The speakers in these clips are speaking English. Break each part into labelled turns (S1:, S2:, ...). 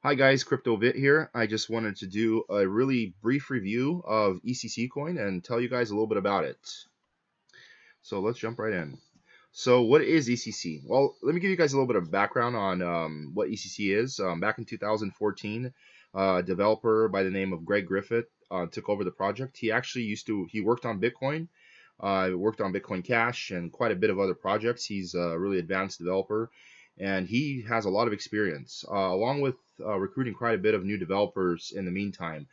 S1: Hi guys, CryptoVit here. I just wanted to do a really brief review of ECC coin and tell you guys a little bit about it. So let's jump right in. So what is ECC? Well, let me give you guys a little bit of background on what ECC is. Back in 2014, a developer by the name of Greg Griffith took over the project. He worked on Bitcoin, worked on Bitcoin Cash and quite a bit of other projects. He's a really advanced developer, and he has a lot of experience, along with recruiting quite a bit of new developers in the meantime.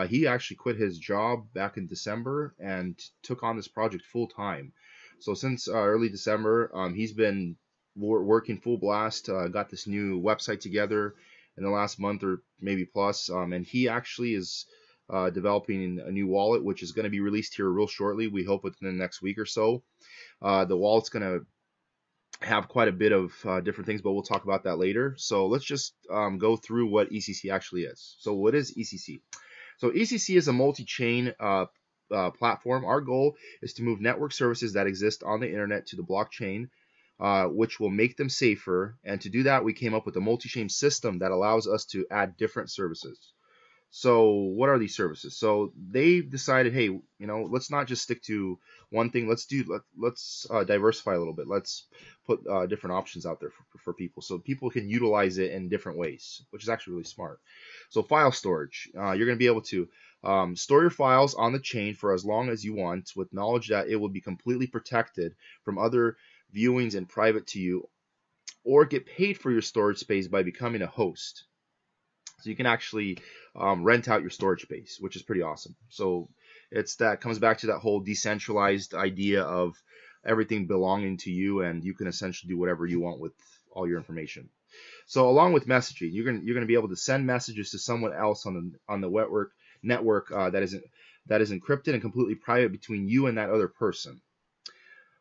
S1: He actually quit his job back in December and took on this project full time. So since early December, he's been working full blast, got this new website together in the last month or maybe plus, and he actually is developing a new wallet, which is going to be released here real shortly. We hope within the next week or so. The wallet's going to have quite a bit of different things, but we'll talk about that later. So let's just go through what ECC actually is. So what is ECC? So ECC is a multi-chain platform. Our goal is to move network services that exist on the internet to the blockchain, which will make them safer. And to do that, we came up with a multi-chain system that allows us to add different services. So what are these services? So they decided, hey, let's not just stick to one thing. Let's diversify a little bit. Let's put different options out there for people, so people can utilize it in different ways, which is actually really smart. So file storage, you're going to be able to store your files on the chain for as long as you want, with knowledge that it will be completely protected from other viewings and private to you, or get paid for your storage space by becoming a host. So you can actually rent out your storage space, which is pretty awesome. So that comes back to that whole decentralized idea of everything belonging to you, and you can essentially do whatever you want with all your information. So along with messaging, you're going to be able to send messages to someone else on the network that is encrypted and completely private between you and that other person.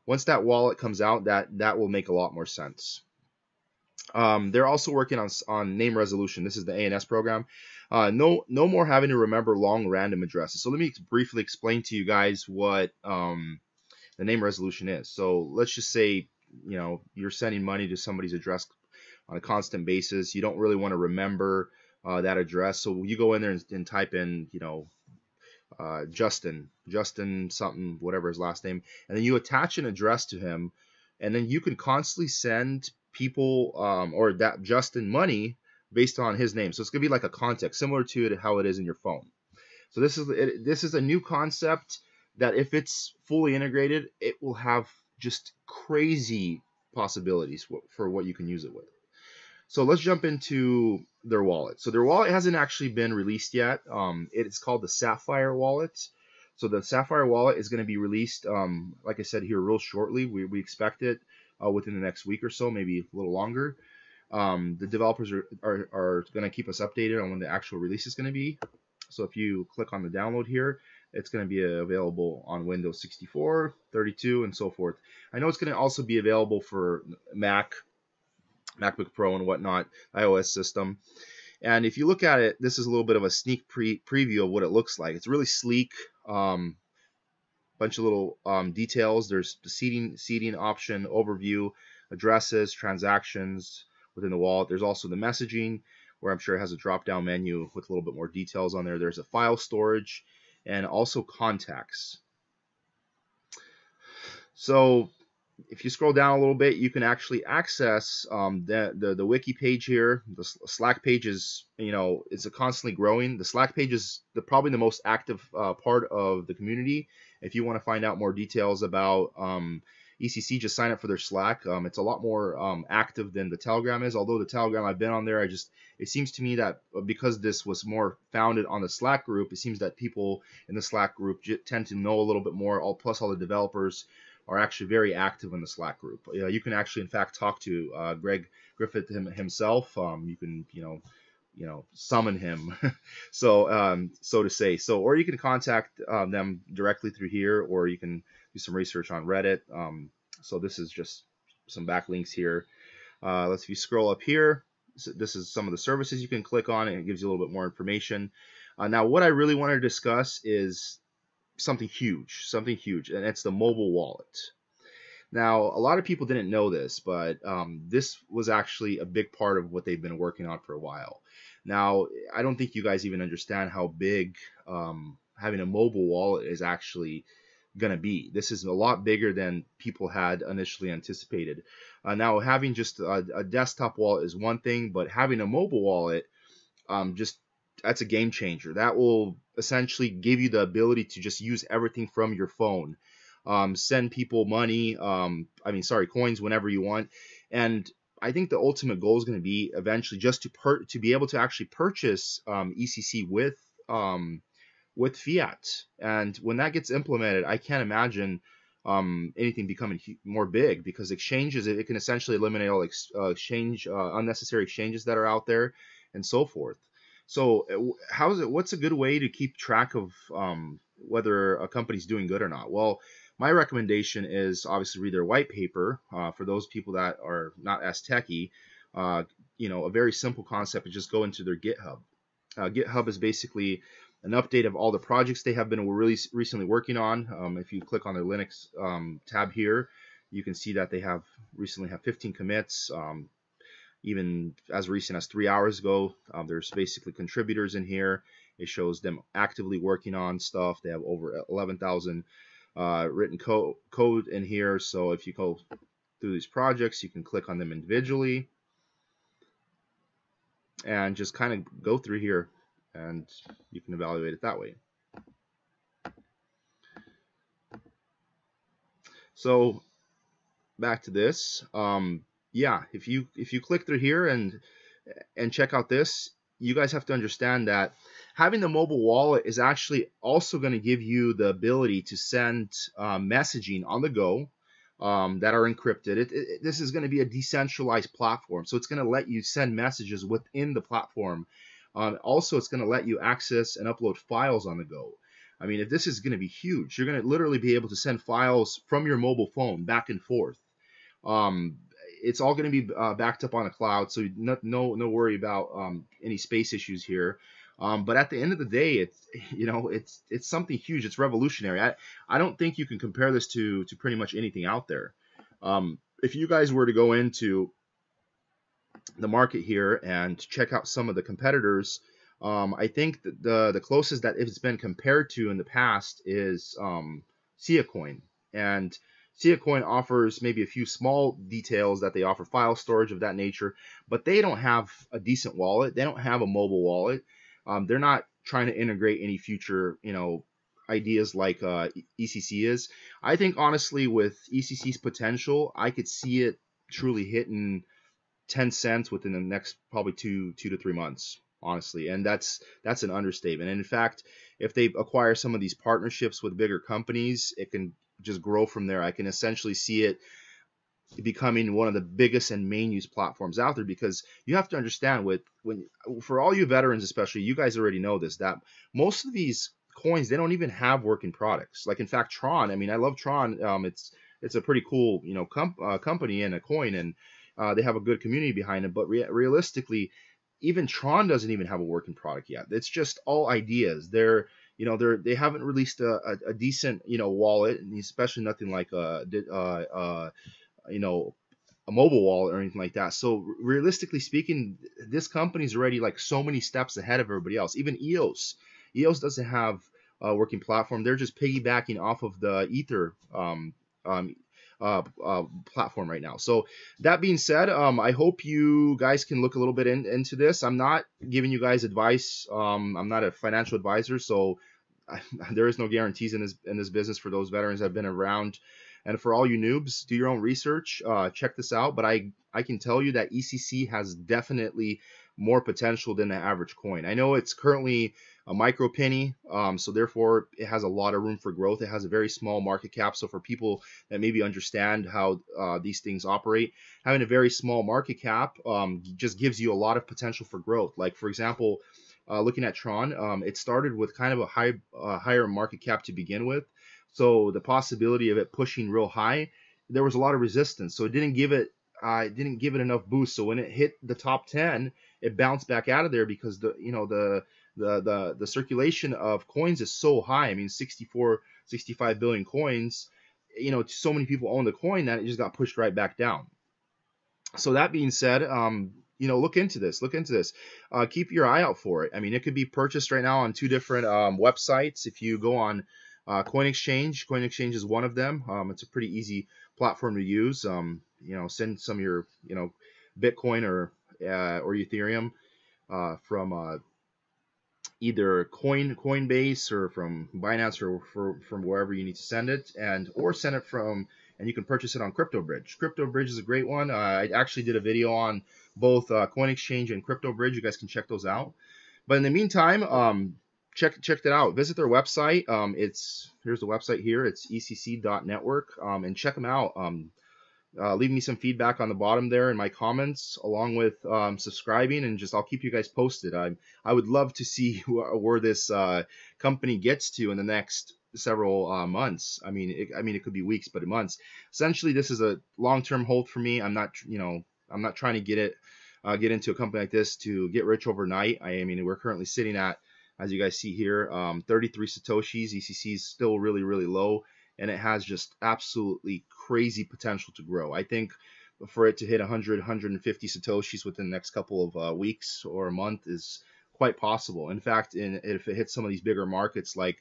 S1: Once that wallet comes out, that will make a lot more sense. They're also working on name resolution. This is the ANS program. No more having to remember long random addresses. So let me briefly explain to you guys what the name resolution is. So let's just say you're sending money to somebody's address on a constant basis. You don't really want to remember that address, so you go in there and type in Justin something, whatever his last name, and then you attach an address to him, and then you can constantly send people or that Justin money based on his name. So it's gonna be like a context similar to how it is in your phone. So this is a new concept that, if it's fully integrated, it will have just crazy possibilities for what you can use it with. So let's jump into their wallet. So their wallet hasn't actually been released yet. It's called the Sapphire Wallet. So the Sapphire Wallet is going to be released, like I said, here real shortly. We expect it within the next week or so, maybe a little longer. The developers are going to keep us updated on when the actual release is going to be. So if you click on the download here, it's going to be available on Windows 64, 32, and so forth. I know it's going to also be available for MacBook Pro and whatnot, iOS system. And if you look at it, this is a little bit of a sneak preview of what it looks like. It's really sleek. Bunch of little details. There's the seating option, overview, addresses, transactions within the wallet. There's also the messaging, where I'm sure it has a drop-down menu with a little bit more details on there. There's a file storage and also contacts. So if you scroll down a little bit, you can actually access the wiki page here. The Slack page is, it's constantly growing. The Slack page is probably the most active part of the community. If you want to find out more details about ECC, just sign up for their Slack. It's a lot more active than the Telegram is. Although the Telegram, I've been on there, it seems to me that because this was more founded on the Slack group, it seems that people in the Slack group tend to know a little bit more. Plus, all the developers are actually very active in the Slack group. You can actually, in fact, talk to Greg Griffith himself. You can, summon him, so to say. So, or you can contact them directly through here, or you can do some research on Reddit. So this is just some backlinks here. If you scroll up here, this is some of the services you can click on, and it gives you a little bit more information. Now, what I really want to discuss is something huge, and it's the mobile wallet. Now, a lot of people didn't know this, but this was actually a big part of what they've been working on for a while. Now, I don't think you guys even understand how big having a mobile wallet is actually going to be. This is a lot bigger than people had initially anticipated. Now, having just a desktop wallet is one thing, but having a mobile wallet, just that's a game changer. That will essentially give you the ability to just use everything from your phone, send people money, coins whenever you want. And I think the ultimate goal is going to be eventually just to be able to actually purchase ECC with fiat. And when that gets implemented, I can't imagine anything becoming more big, because exchanges, it can essentially eliminate all unnecessary exchanges that are out there and so forth. So what's a good way to keep track of whether a company's doing good or not? Well, my recommendation is obviously read their white paper. For those people that are not as techy, a very simple concept is just go into their GitHub. GitHub is basically an update of all the projects they have been really recently working on. If you click on their Linux tab here, you can see that they have recently 15 commits. Even as recent as 3 hours ago, there's basically contributors in here. It shows them actively working on stuff. They have over 11,000 written code in here. So if you go through these projects, you can click on them individually and just kind of go through here, and you can evaluate it that way. So back to this. Yeah, if you click through here and check out this, you guys have to understand that having the mobile wallet is actually also going to give you the ability to send messaging on the go that are encrypted. This is going to be a decentralized platform, so it's going to let you send messages within the platform. Also, it's going to let you access and upload files on the go. I mean, if this is going to be huge, you're going to literally be able to send files from your mobile phone back and forth. It's all going to be backed up on a cloud, so no worry about any space issues here. But at the end of the day, it's something huge. It's revolutionary. I don't think you can compare this to pretty much anything out there. If you guys were to go into the market here and check out some of the competitors, I think that the closest that it's been compared to in the past is SiaCoin. And SiaCoin offers maybe a few small details, that they offer file storage of that nature, but they don't have a decent wallet. They don't have a mobile wallet. They're not trying to integrate any future, ideas like ECC is. I think honestly, with ECC's potential, I could see it truly hitting 10 cents within the next probably two to 3 months, honestly, and that's an understatement. And in fact, if they acquire some of these partnerships with bigger companies, it can just grow from there. I can essentially see it becoming one of the biggest and main use platforms out there, because you have to understand, for all you veterans especially, you guys already know this, that most of these coins, they don't even have working products. Like, in fact, Tron, I mean, I love Tron. It's a pretty cool company and a coin, and they have a good community behind it, but realistically, even Tron doesn't even have a working product yet. It's just all ideas. They haven't released a decent wallet, and especially nothing like a mobile wallet or anything like that. So realistically speaking, this company's already like so many steps ahead of everybody else. Even EOS doesn't have a working platform. They're just piggybacking off of the Ether platform right now. So that being said, I hope you guys can look a little bit into this. I'm not giving you guys advice. I'm not a financial advisor, so there is no guarantees in this business for those veterans that have been around. And for all you noobs, do your own research. Check this out. But I can tell you that ECC has definitely more potential than the average coin. I know it's currently a micro penny, so therefore it has a lot of room for growth. It has a very small market cap. So for people that maybe understand how these things operate, having a very small market cap just gives you a lot of potential for growth. Like, for example, looking at Tron, it started with kind of a higher market cap to begin with. So the possibility of it pushing real high, there was a lot of resistance. So it didn't give it enough boost. So when it hit the top 10, it bounced back out of there, because the circulation of coins is so high. I mean, 65 billion coins. so many people own the coin that it just got pushed right back down. So that being said, look into this. Look into this. Keep your eye out for it. I mean, it could be purchased right now on two different websites. If you go on Coin Exchange is one of them. It's a pretty easy platform to use. Send some of your Bitcoin or Ethereum from either Coinbase or from Binance or from wherever you need to send it, or send it from, and you can purchase it on CryptoBridge. CryptoBridge is a great one. I actually did a video on both Coin Exchange and CryptoBridge. You guys can check those out. But in the meantime, check it out. Visit their website. Here's the website here. It's ECC.NETWORK, and check them out. Leave me some feedback on the bottom there in my comments, along with subscribing, and I'll keep you guys posted. I would love to see where this company gets to in the next several months. I mean, it could be weeks, but months. Essentially, this is a long-term hold for me. I'm not trying to get into a company like this to get rich overnight. I mean, we're currently sitting at, as you guys see here, 33 Satoshis. ECC is still really, really low, and it has just absolutely crazy potential to grow. I think for it to hit 100, 150 Satoshis within the next couple of weeks or a month is quite possible. In fact, if it hits some of these bigger markets like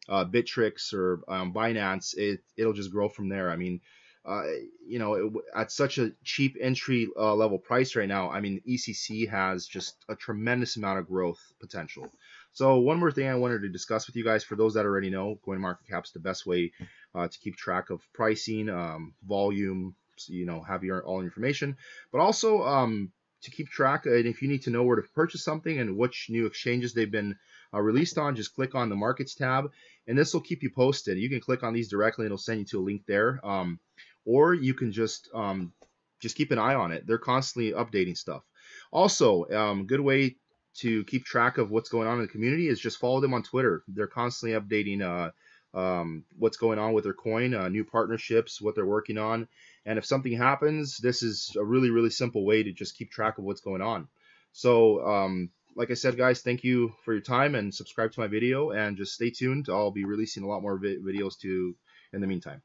S1: Bittrex or Binance, it'll just grow from there. I mean, at such a cheap entry level price right now, I mean, ECC has just a tremendous amount of growth potential. So one more thing I wanted to discuss with you guys, for those that already know, CoinMarketCap's the best way to keep track of pricing, volume, so have all information, but also to keep track, and if you need to know where to purchase something and which new exchanges they've been released on, just click on the Markets tab, and this will keep you posted. You can click on these directly, and it'll send you to a link there, or you can just keep an eye on it. They're constantly updating stuff. Also, good way to keep track of what's going on in the community is just follow them on Twitter. They're constantly updating what's going on with their coin, new partnerships, what they're working on. And if something happens, this is a really, really simple way to just keep track of what's going on. So, like I said, guys, thank you for your time, and subscribe to my video, and just stay tuned. I'll be releasing a lot more videos in the meantime.